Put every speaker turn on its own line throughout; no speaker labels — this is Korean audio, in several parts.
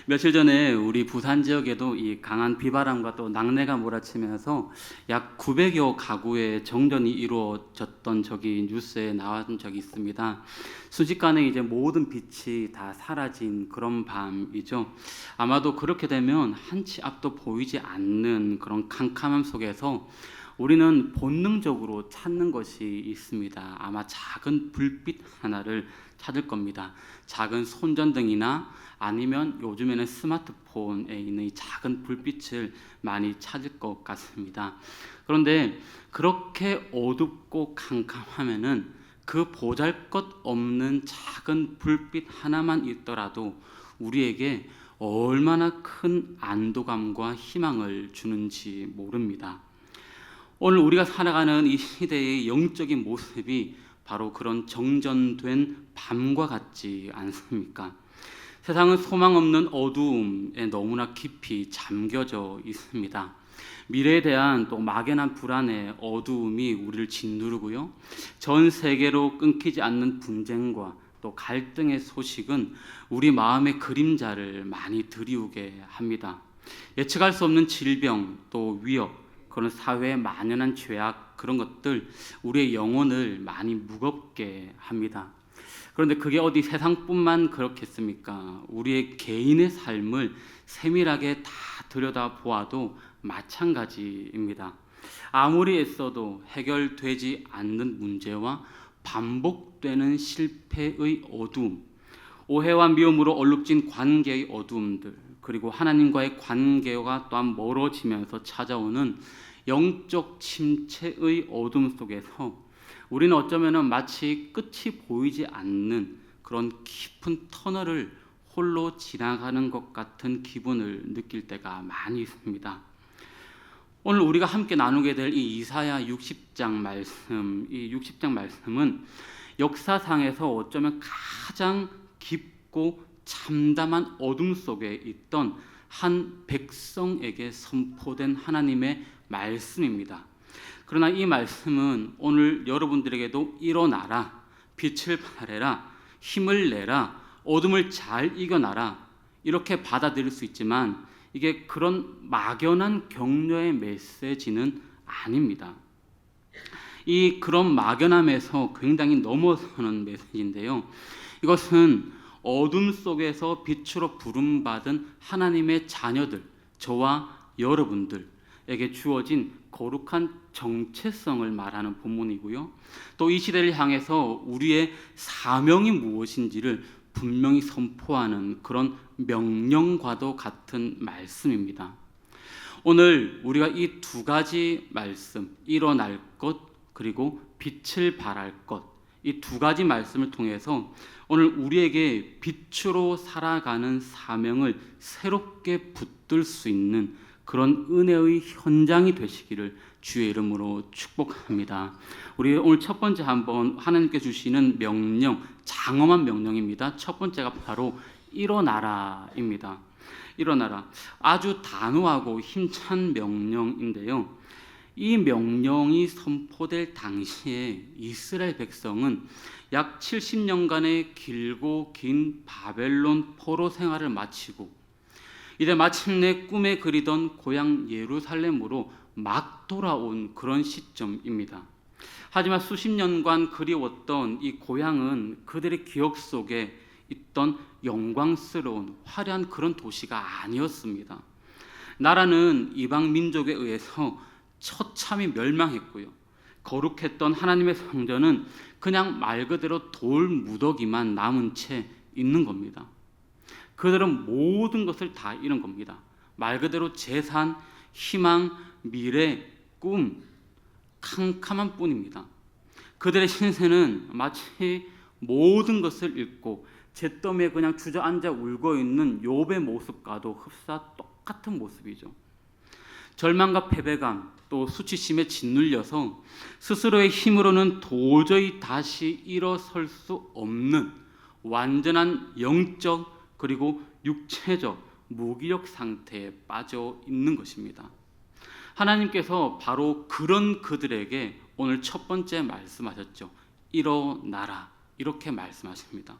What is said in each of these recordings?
며칠 전에 우리 부산 지역에도 이 강한 비바람과 또 낙뢰가 몰아치면서 약 900여 가구의 정전이 이루어졌던 적이 뉴스에 나온 적이 있습니다. 순식간에 이제 모든 빛이 다 사라진 그런 밤이죠. 아마도 그렇게 되면 한치 앞도 보이지 않는 그런 캄캄함 속에서 우리는 본능적으로 찾는 것이 있습니다. 아마 작은 불빛 하나를 찾을 겁니다. 작은 손전등이나 아니면 요즘에는 스마트폰에 있는 이 작은 불빛을 많이 찾을 것 같습니다. 그런데 그렇게 어둡고 캄캄하면은 그 보잘것없는 작은 불빛 하나만 있더라도 우리에게 얼마나 큰 안도감과 희망을 주는지 모릅니다. 오늘 우리가 살아가는 이 시대의 영적인 모습이 바로 그런 정전된 밤과 같지 않습니까? 세상은 소망 없는 어두움에 너무나 깊이 잠겨져 있습니다. 미래에 대한 또 막연한 불안의 어두움이 우리를 짓누르고요. 전 세계로 끊기지 않는 분쟁과 또 갈등의 소식은 우리 마음의 그림자를 많이 드리우게 합니다. 예측할 수 없는 질병, 또 위협, 그런 사회에 만연한 죄악, 그런 것들 우리의 영혼을 많이 무겁게 합니다. 그런데 그게 어디 세상뿐만 그렇겠습니까? 우리의 개인의 삶을 세밀하게 다 들여다보아도 마찬가지입니다. 아무리 애써도 해결되지 않는 문제와 반복되는 실패의 어두움, 오해와 미움으로 얼룩진 관계의 어두움들, 그리고 하나님과의 관계가 또한 멀어지면서 찾아오는 영적 침체의 어둠 속에서 우리는 어쩌면 마치 끝이 보이지 않는 그런 깊은 터널을 홀로 지나가는 것 같은 기분을 느낄 때가 많이 있습니다. 오늘 우리가 함께 나누게 될 이 이사야 60장 말씀, 이 60장 말씀은 역사상에서 어쩌면 가장 깊고 참담한 어둠 속에 있던 한 백성에게 선포된 하나님의 말씀입니다. 그러나 이 말씀은 오늘 여러분들에게도 일어나라, 빛을 발해라, 힘을 내라, 어둠을 잘 이겨나라 이렇게 받아들일 수 있지만 이게 그런 막연한 격려의 메시지는 아닙니다. 이 그런 막연함에서 굉장히 넘어서는 메시지인데요. 이것은 어둠 속에서 빛으로 부름받은 하나님의 자녀들, 저와 여러분들에게 주어진 거룩한 정체성을 말하는 본문이고요. 또 이 시대를 향해서 우리의 사명이 무엇인지를 분명히 선포하는 그런 명령과도 같은 말씀입니다. 오늘 우리가 이 두 가지 말씀, 일어날 것 그리고 빛을 발할 것, 이 두 가지 말씀을 통해서 오늘 우리에게 빛으로 살아가는 사명을 새롭게 붙들 수 있는 그런 은혜의 현장이 되시기를 주의 이름으로 축복합니다. 우리 오늘 첫 번째 한번 하나님께 주시는 명령, 장엄한 명령입니다. 첫 번째가 바로 일어나라입니다. 일어나라. 아주 단호하고 힘찬 명령인데요. 이 명령이 선포될 당시에 이스라엘 백성은 약 70년간의 길고 긴 바벨론 포로 생활을 마치고 이제 마침내 꿈에 그리던 고향 예루살렘으로 막 돌아온 그런 시점입니다. 하지만 수십 년간 그리웠던 이 고향은 그들의 기억 속에 있던 영광스러운 화려한 그런 도시가 아니었습니다. 나라는 이방 민족에 의해서 처참히 멸망했고요. 거룩했던 하나님의 성전은 그냥 말 그대로 돌 무더기만 남은 채 있는 겁니다. 그들은 모든 것을 다 잃은 겁니다. 말 그대로 재산, 희망, 미래, 꿈, 캄캄한 뿐입니다. 그들의 신세는 마치 모든 것을 잃고 잿더미에 그냥 주저앉아 울고 있는 욥의 모습과도 흡사 똑같은 모습이죠. 절망과 패배감, 또 수치심에 짓눌려서 스스로의 힘으로는 도저히 다시 일어설 수 없는 완전한 영적 그리고 육체적 무기력 상태에 빠져 있는 것입니다. 하나님께서 바로 그런 그들에게 오늘 첫 번째 말씀하셨죠. 일어나라, 이렇게 말씀하십니다.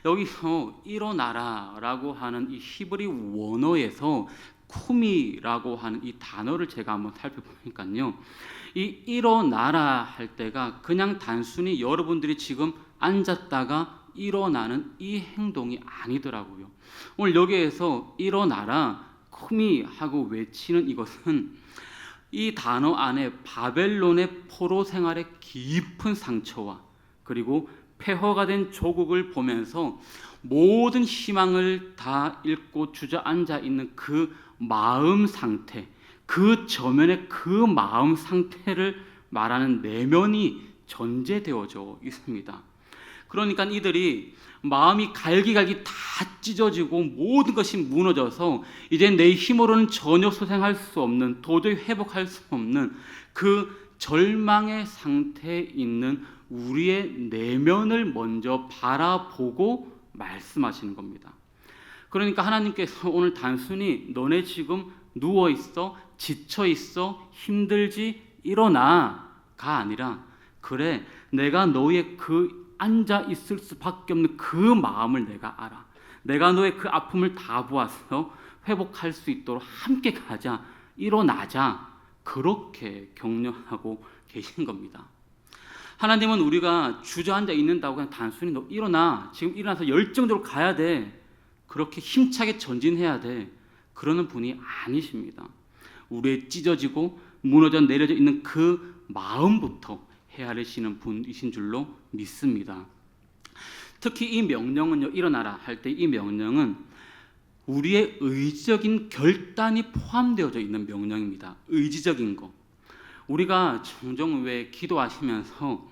여기서 일어나라라고 하는 이 히브리 원어에서 쿠미라고 하는 이 단어를 제가 한번 살펴보니까요, 이 일어나라 할 때가 그냥 단순히 여러분들이 지금 앉았다가 일어나는 이 행동이 아니더라고요. 오늘 여기에서 일어나라 쿠미 하고 외치는 이것은 이 단어 안에 바벨론의 포로 생활의 깊은 상처와 그리고 폐허가 된 조국을 보면서 모든 희망을 다 잃고 주저앉아 있는 그 마음 상태, 그 저면의 그 마음 상태를 말하는 내면이 전제되어져 있습니다. 그러니까 이들이 마음이 갈기갈기 다 찢어지고 모든 것이 무너져서 이제 내 힘으로는 전혀 소생할 수 없는, 도저히 회복할 수 없는 그 절망의 상태에 있는 우리의 내면을 먼저 바라보고 말씀하시는 겁니다. 그러니까 하나님께서 오늘 단순히 너네 지금 누워 있어, 지쳐 있어, 힘들지, 일어나가 아니라, 그래, 내가 너의 그 앉아 있을 수밖에 없는 그 마음을 내가 알아. 내가 너의 그 아픔을 다 보아서 회복할 수 있도록 함께 가자, 일어나자, 그렇게 격려하고 계신 겁니다. 하나님은 우리가 주저앉아 있는다고 그냥 단순히 너 일어나, 지금 일어나서 열정적으로 가야 돼, 그렇게 힘차게 전진해야 돼, 그러는 분이 아니십니다. 우리의 찢어지고 무너져 내려져 있는 그 마음부터 헤아리시는 분이신 줄로 믿습니다. 특히 이 명령은요, 일어나라 할 때 이 명령은 우리의 의지적인 결단이 포함되어져 있는 명령입니다. 의지적인 거. 우리가 종종 왜 기도하시면서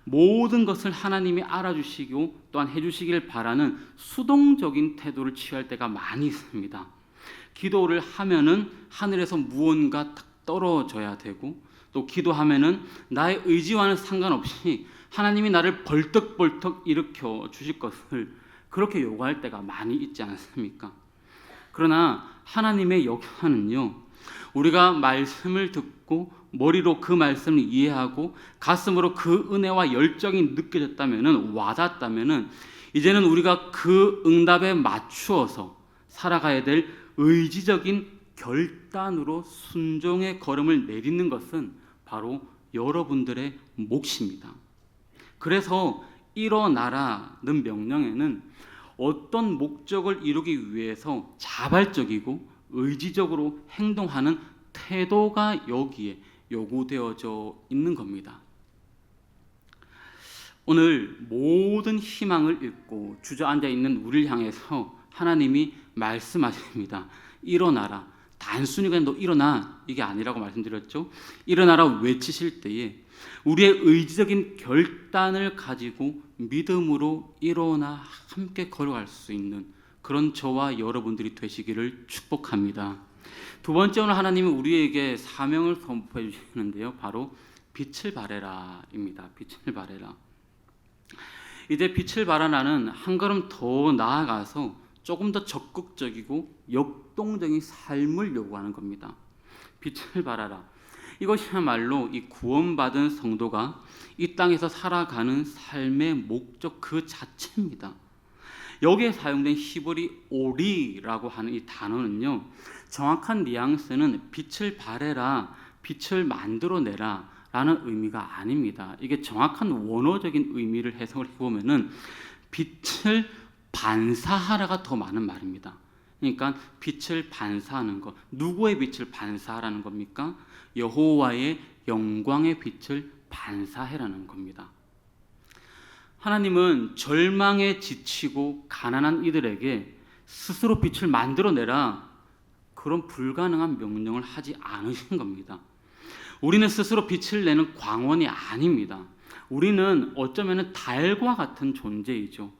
모든 것을 하나님이 알아주시고 또한 해주시길 바라는 수동적인 태도를 취할 때가 많이 있습니다. 기도를 하면은 하늘에서 무언가 떨어져야 되고, 또 기도하면은 나의 의지와는 상관없이 하나님이 나를 벌떡벌떡 일으켜 주실 것을 그렇게 요구할 때가 많이 있지 않습니까? 그러나 하나님의 역사는요, 우리가 말씀을 듣고 머리로 그 말씀을 이해하고 가슴으로 그 은혜와 열정이 느껴졌다면은, 와닿았다면은, 이제는 우리가 그 응답에 맞추어서 살아가야 될 의지적인 결단으로 순종의 걸음을 내딛는 것은 바로 여러분들의 몫입니다. 그래서 일어나라는 명령에는 어떤 목적을 이루기 위해서 자발적이고 의지적으로 행동하는 태도가 여기에 요구되어져 있는 겁니다. 오늘 모든 희망을 잃고 주저앉아 있는 우리를 향해서 하나님이 말씀하십니다. 일어나라. 단순히 그냥 너 일어나, 이게 아니라고 말씀드렸죠. 일어나라 외치실 때에 우리의 의지적인 결단을 가지고 믿음으로 일어나 함께 걸어갈 수 있는 그런 저와 여러분들이 되시기를 축복합니다. 두 번째, 오늘 하나님은 우리에게 사명을 선포해 주시는데요, 바로 빛을 발해라입니다. 빛을 발해라. 이제 빛을 발하라는 한 걸음 더 나아가서 조금 더 적극적이고 역동적인 삶을 요구하는 겁니다. 빛을 발하라. 이것이야말로 이 구원받은 성도가 이 땅에서 살아가는 삶의 목적 그 자체입니다. 여기에 사용된 히브리 오리라고 하는 이 단어는요, 정확한 뉘앙스는 빛을 발해라, 빛을 만들어내라 라는 의미가 아닙니다. 이게 정확한 원어적인 의미를 해석을 해보면은 빛을 반사하라가 더 많은 말입니다. 그러니까 빛을 반사하는 것, 누구의 빛을 반사하라는 겁니까? 여호와의 영광의 빛을 반사해라는 겁니다. 하나님은 절망에 지치고 가난한 이들에게 스스로 빛을 만들어내라, 그런 불가능한 명령을 하지 않으신 겁니다. 우리는 스스로 빛을 내는 광원이 아닙니다. 우리는 어쩌면 달과 같은 존재이죠.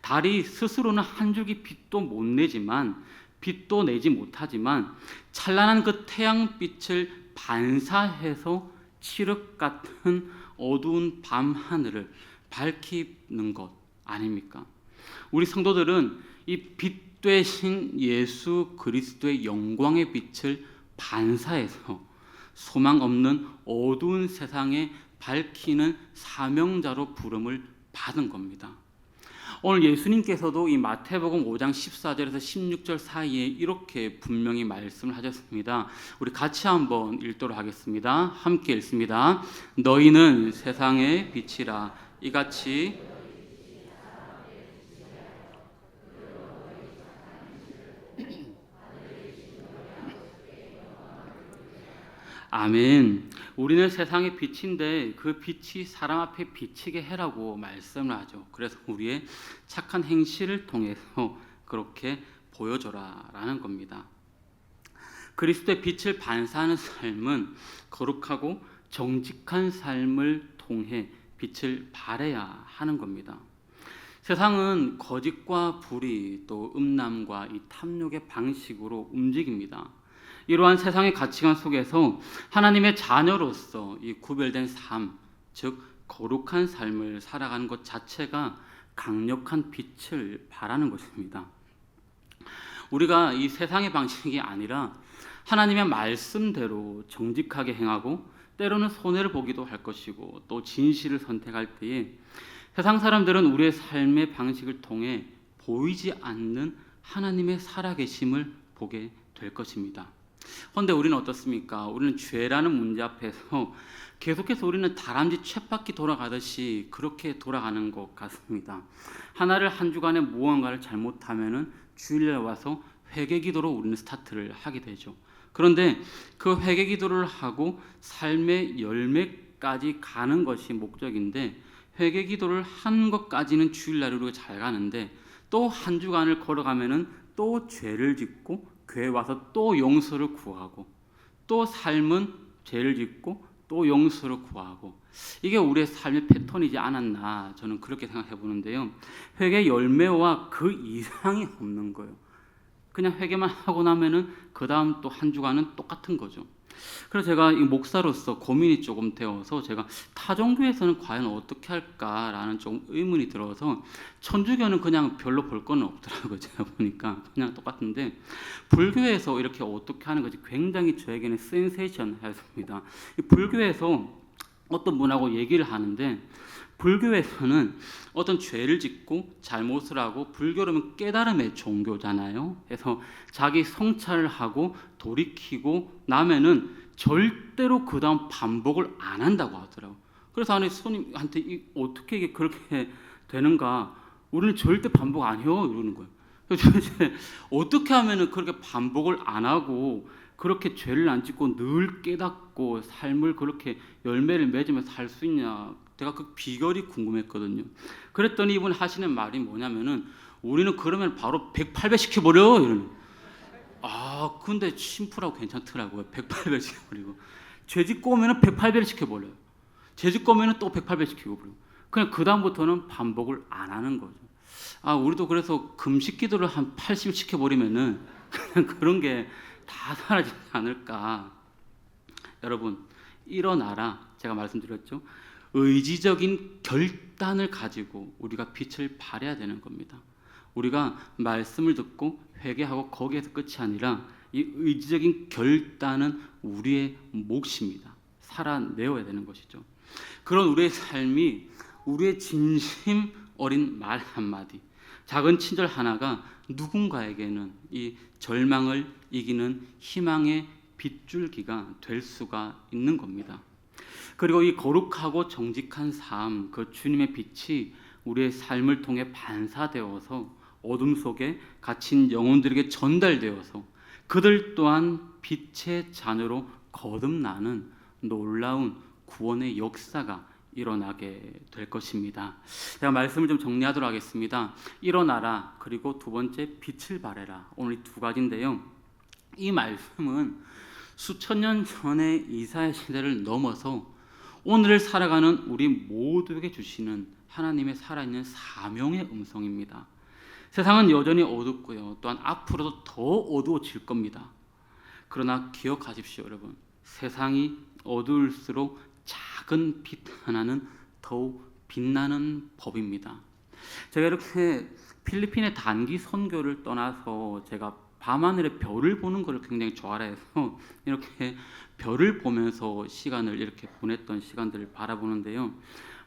달이 스스로는 한 줄기 빛도 못 내지만, 빛도 내지 못하지만 찬란한 그 태양빛을 반사해서 칠흑 같은 어두운 밤 하늘을 밝히는 것 아닙니까? 우리 성도들은 이 빛 되신 예수 그리스도의 영광의 빛을 반사해서 소망 없는 어두운 세상에 밝히는 사명자로 부름을 받은 겁니다. 오늘 예수님께서도 이 마태복음 5장 14절에서 16절 사이에 이렇게 분명히 말씀을 하셨습니다. 우리 같이 한번 읽도록 하겠습니다. 함께 읽습니다. 너희는 세상의 빛이라. 이같이 아멘. 우리는 세상의 빛인데 그 빛이 사람 앞에 비치게 해라고 말씀을 하죠. 그래서 우리의 착한 행실을 통해서 그렇게 보여줘라라는 겁니다. 그리스도의 빛을 반사하는 삶은 거룩하고 정직한 삶을 통해 빛을 발해야 하는 겁니다. 세상은 거짓과 불의 또 음란과 이 탐욕의 방식으로 움직입니다. 이러한 세상의 가치관 속에서 하나님의 자녀로서 이 구별된 삶, 즉 거룩한 삶을 살아가는 것 자체가 강력한 빛을 발하는 것입니다. 우리가 이 세상의 방식이 아니라 하나님의 말씀대로 정직하게 행하고 때로는 손해를 보기도 할 것이고 또 진실을 선택할 때에 세상 사람들은 우리의 삶의 방식을 통해 보이지 않는 하나님의 살아계심을 보게 될 것입니다. 그런데 우리는 어떻습니까? 우리는 죄라는 문제 앞에서 계속해서 우리는 다람쥐 쳇바퀴 돌아가듯이 그렇게 돌아가는 것 같습니다. 하나를 한 주간에 무언가를 잘못하면은 주일날 와서 회개기도로 우리는 스타트를 하게 되죠. 그런데 그 회개기도를 하고 삶의 열매까지 가는 것이 목적인데 회개기도를 한 것까지는 주일날 우리가 잘 가는데 또 한 주간을 걸어가면은 또 죄를 짓고 교회 와서 또 용서를 구하고 또 삶은 죄를 짓고 또 용서를 구하고 이게 우리의 삶의 패턴이지 않았나 저는 그렇게 생각해 보는데요. 회개 열매와 그 이상이 없는 거예요. 그냥 회개만 하고 나면은 그 다음 또 한 주간은 똑같은 거죠. 그래서 제가 이 목사로서 고민이 조금 되어서 제가 타종교에서는 과연 어떻게 할까라는 좀 의문이 들어서 천주교는 그냥 별로 볼 건 없더라고요. 제가 보니까 그냥 똑같은데 불교에서 이렇게 어떻게 하는 것이 굉장히 저에게는 센세이션했습니다. 이 불교에서 어떤 분하고 얘기를 하는데 불교에서는 어떤 죄를 짓고 잘못을 하고 불교로는 깨달음의 종교잖아요. 그래서 자기 성찰을 하고 돌이키고 나면은 절대로 그 다음 반복을 안 한다고 하더라고요. 그래서 아니 손님한테 어떻게 이게 그렇게 되는가? 우리는 절대 반복 안 해요 이러는 거예요. 그래서 어떻게 하면은 그렇게 반복을 안 하고 그렇게 죄를 안 짓고 늘 깨닫고 삶을 그렇게 열매를 맺으면서 살 수 있냐? 제가 그 비결이 궁금했거든요. 그랬더니 이분 하시는 말이 뭐냐면은 우리는 그러면 바로 108배 시켜버려 이러는. 아 근데 심플하고 괜찮더라고요. 108배 시켜버리고 죄 짓고 오면은 108배를 시켜버려요. 죄 짓고 오면은 또 108배 시키고 버려요. 그냥 그 다음부터는 반복을 안 하는 거죠. 아 우리도 그래서 금식 기도를 한 80 시켜버리면은 그냥 그런 게 다 사라지지 않을까. 여러분 일어나라 제가 말씀드렸죠. 의지적인 결단을 가지고 우리가 빛을 발해야 되는 겁니다. 우리가 말씀을 듣고 회개하고 거기에서 끝이 아니라 이 의지적인 결단은 우리의 몫입니다. 살아내어야 되는 것이죠. 그런 우리의 삶이 우리의 진심 어린 말 한마디, 작은 친절 하나가 누군가에게는 이 절망을 이기는 희망의 빗줄기가 될 수가 있는 겁니다. 그리고 이 거룩하고 정직한 삶, 그 주님의 빛이 우리의 삶을 통해 반사되어서 어둠 속에 갇힌 영혼들에게 전달되어서 그들 또한 빛의 자녀로 거듭나는 놀라운 구원의 역사가 일어나게 될 것입니다. 제가 말씀을 좀 정리하도록 하겠습니다. 일어나라, 그리고 두 번째 빛을 발해라. 오늘 이 두 가지인데요. 이 말씀은 수천 년 전의 이사야 시대를 넘어서 오늘을 살아가는 우리 모두에게 주시는 하나님의 살아있는 사명의 음성입니다. 세상은 여전히 어둡고요. 또한 앞으로도 더 어두워질 겁니다. 그러나 기억하십시오, 여러분. 세상이 어두울수록 작은 빛 하나는 더욱 빛나는 법입니다. 제가 이렇게 필리핀의 단기 선교를 떠나서 제가 밤하늘의 별을 보는 것을 굉장히 좋아해서 이렇게 별을 보면서 시간을 이렇게 보냈던 시간들을 바라보는데요.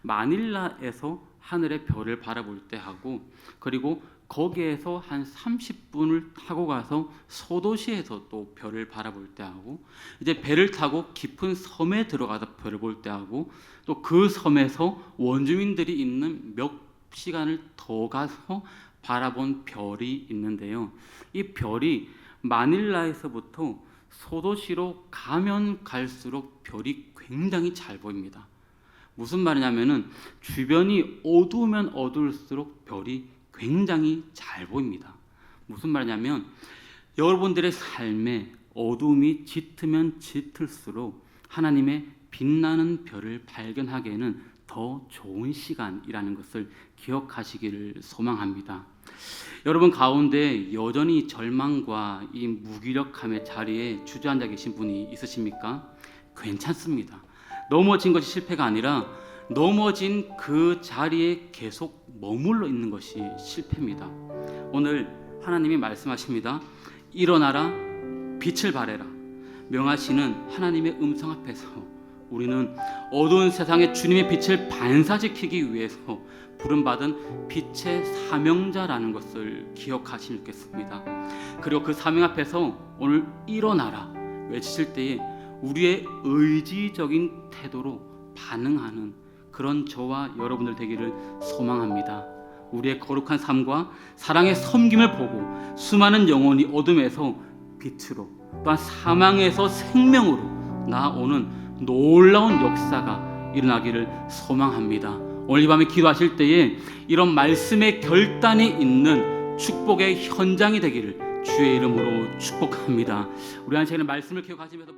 마닐라에서 하늘의 별을 바라볼 때 하고, 그리고 거기에서 한 30분을 타고 가서 소도시에서 또 별을 바라볼 때 하고, 이제 배를 타고 깊은 섬에 들어가서 별을 볼 때 하고, 또 그 섬에서 원주민들이 있는 몇 시간을 더 가서 바라본 별이 있는데요. 이 별이 마닐라에서부터 소도시로 가면 갈수록 별이 굉장히 잘 보입니다. 무슨 말이냐면은 주변이 어두우면 어두울수록 별이 굉장히 잘 보입니다. 무슨 말이냐면 여러분들의 삶에 어두움이 짙으면 짙을수록 하나님의 빛나는 별을 발견하기에는 더 좋은 시간이라는 것을 기억하시기를 소망합니다. 여러분 가운데 여전히 절망과 이 무기력함의 자리에 주저앉아 계신 분이 있으십니까? 괜찮습니다. 넘어진 것이 실패가 아니라 넘어진 그 자리에 계속 머물러 있는 것이 실패입니다. 오늘 하나님이 말씀하십니다. 일어나라, 빛을 발해라. 명하시는 하나님의 음성 앞에서 우리는 어두운 세상에 주님의 빛을 반사시키기 위해서 부름받은 빛의 사명자라는 것을 기억하시면 좋겠습니다. 그리고 그 사명 앞에서 오늘 일어나라 외치실 때에 우리의 의지적인 태도로 반응하는 그런 저와 여러분들 되기를 소망합니다. 우리의 거룩한 삶과 사랑의 섬김을 보고 수많은 영혼이 어둠에서 빛으로, 또한 사망에서 생명으로 나아오는 놀라운 역사가 일어나기를 소망합니다. 오늘 이 밤에 기도하실 때에 이런 말씀의 결단이 있는 축복의 현장이 되기를 주의 이름으로 축복합니다. 우리 한 시간에 말씀을 기억하시면서